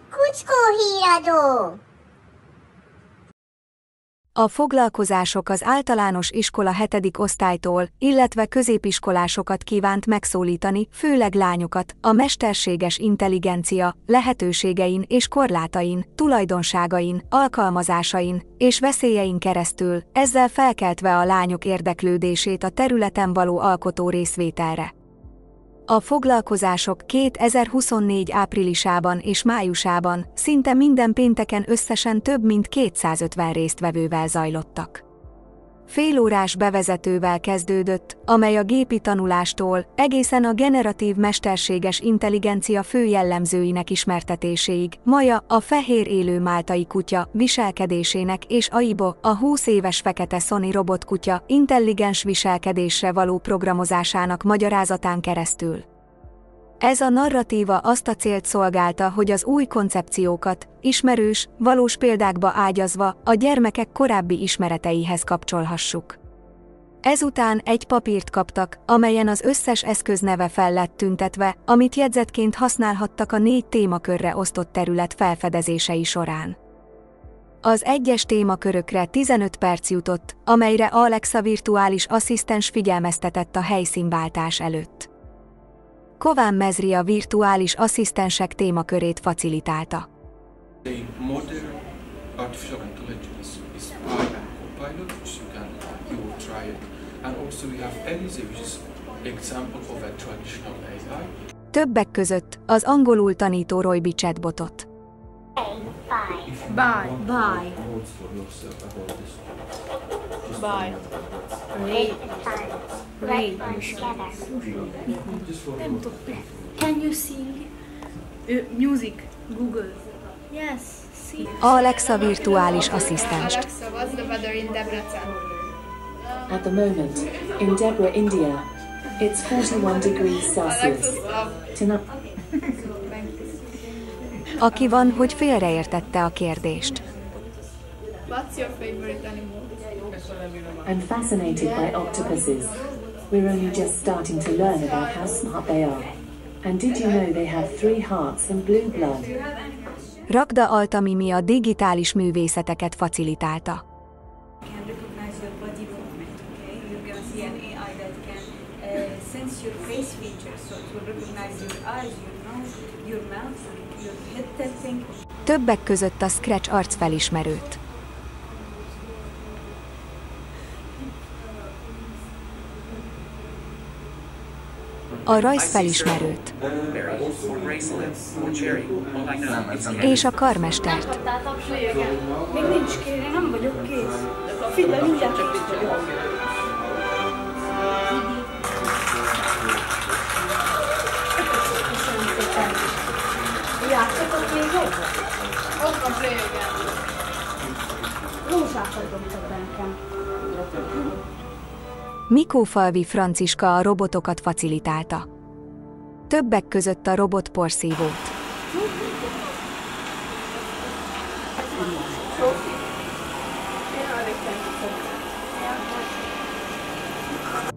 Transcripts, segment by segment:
Kucskóhíradó! A foglalkozások az általános iskola 7. osztálytól, illetve középiskolásokat kívánt megszólítani, főleg lányokat, a mesterséges intelligencia lehetőségein és korlátain, tulajdonságain, alkalmazásain és veszélyein keresztül, ezzel felkeltve a lányok érdeklődését a területen való alkotó részvételre. A foglalkozások 2024 áprilisában és májusában szinte minden pénteken összesen több mint 250 résztvevővel zajlottak. Félórás bevezetővel kezdődött, amely a gépi tanulástól egészen a generatív mesterséges intelligencia fő jellemzőinek ismertetéséig, Maja, a fehér élő máltai kutya viselkedésének és Aibo, a 20 éves fekete Sony robotkutya intelligens viselkedésre való programozásának magyarázatán keresztül. Ez a narratíva azt a célt szolgálta, hogy az új koncepciókat, ismerős, valós példákba ágyazva, a gyermekek korábbi ismereteihez kapcsolhassuk. Ezután egy papírt kaptak, amelyen az összes eszköz neve fel lett tüntetve, amit jegyzetként használhattak a 4 témakörre osztott terület felfedezései során. Az egyes témakörökre 15 perc jutott, amelyre Alexa virtuális asszisztens figyelmeztetett a helyszínváltás előtt. Kován Mezri a virtuális asszisztensek témakörét facilitálta. The modern artificial intelligence is powered by Copilot, which you will try it. And also we have Elise, which is example of a traditional AI. Többek között az angolul tanító Roybi chatbotot. Bye. Bye. Bye. Ray. Can you sing? Music. Google. Yes. Sing. Alexa virtuális asszisztenst. Alexa, what's the weather in Debrecen? At the moment, in Debre, India, it's 41 degrees Celsius. Tonight. Aki van, hogy félreértette a kérdést. What's your favorite animal? I'm fascinated by octopuses. We're only just starting to learn about how smart they are. And did you know they have 3 hearts and blue blood? Ragda Altamimi a digitális művészeteket facilitálta. Többek között a Scratch arcfelismerőt. A rajzfelismerőt. És a karmestert. Még nincs kész, nem vagyok kész. Figyelj, mindjárt kész vagyok. Játszotok még ott? Ott van régen. Rózsákat dobtak bennem. Mikófalvi Franciska a robotokat facilitálta. Többek között a robot porszívót.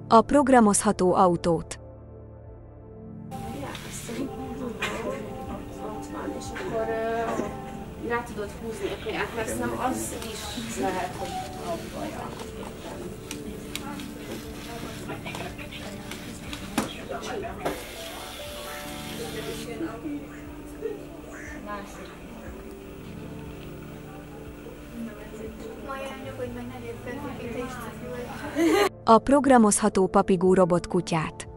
A programozható autót. És akkor rá tudod húzni a kaját, mert szerintem az is lehet, hogy abbaja. A programozható papigú robotkutyát.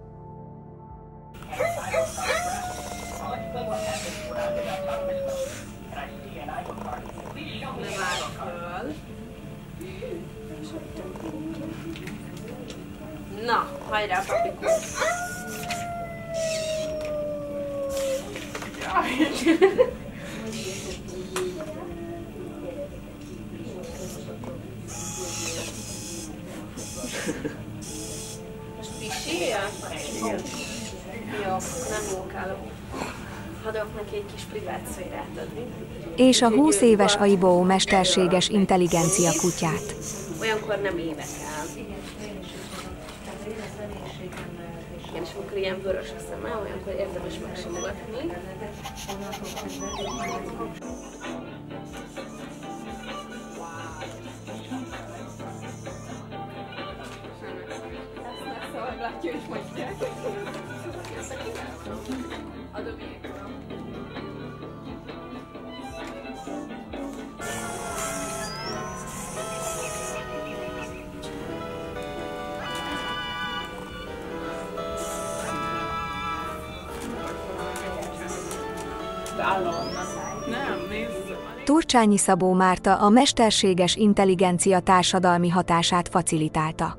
Na, hajrá, papikó! Most pisilja? Jó, nem jókálok. Adok neki egy kis privát szférát adni. És a 20 éves Aibo mesterséges intelligencia kutyát. Olyankor nem énekel. Igen, és amikor ilyen vörös a szeme, olyankor érdemes megsimogatni. Látja, hogy mondják. Adom ilyenkor. Turcsányi Szabó Márta a mesterséges intelligencia társadalmi hatását facilitálta.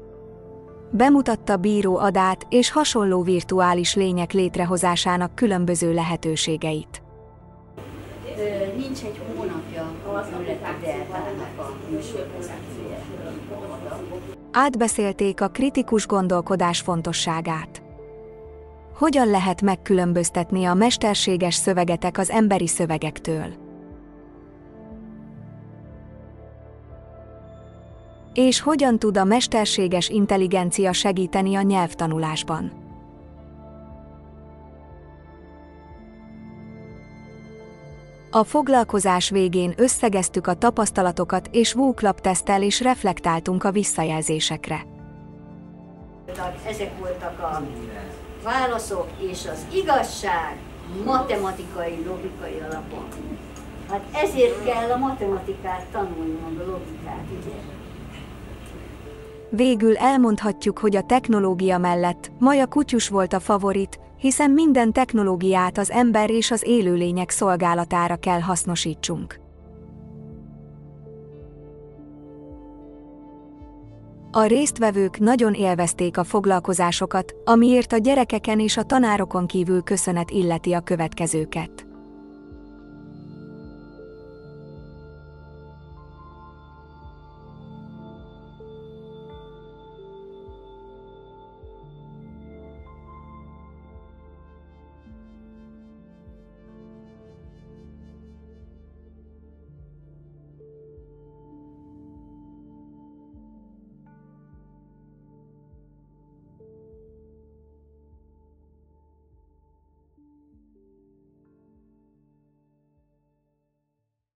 Bemutatta bíró Adát és hasonló virtuális lények létrehozásának különböző lehetőségeit. Nincs egy hónapja az a Deltának a műsorvezetője. Átbeszélték a kritikus gondolkodás fontosságát. Hogyan lehet megkülönböztetni a mesterséges szövegetek az emberi szövegektől? És hogyan tud a mesterséges intelligencia segíteni a nyelvtanulásban? A foglalkozás végén összegeztük a tapasztalatokat és vóklapteszttel és reflektáltunk a visszajelzésekre. Ezek voltak a válaszok, és az igazság matematikai, logikai alapon. Hát ezért kell a matematikát tanulni, a logikát, ugye? Végül elmondhatjuk, hogy a technológia mellett Maja Kutyus volt a favorit, hiszen minden technológiát az ember és az élőlények szolgálatára kell hasznosítsunk. A résztvevők nagyon élvezték a foglalkozásokat, amiért a gyerekeken és a tanárokon kívül köszönet illeti a következőket.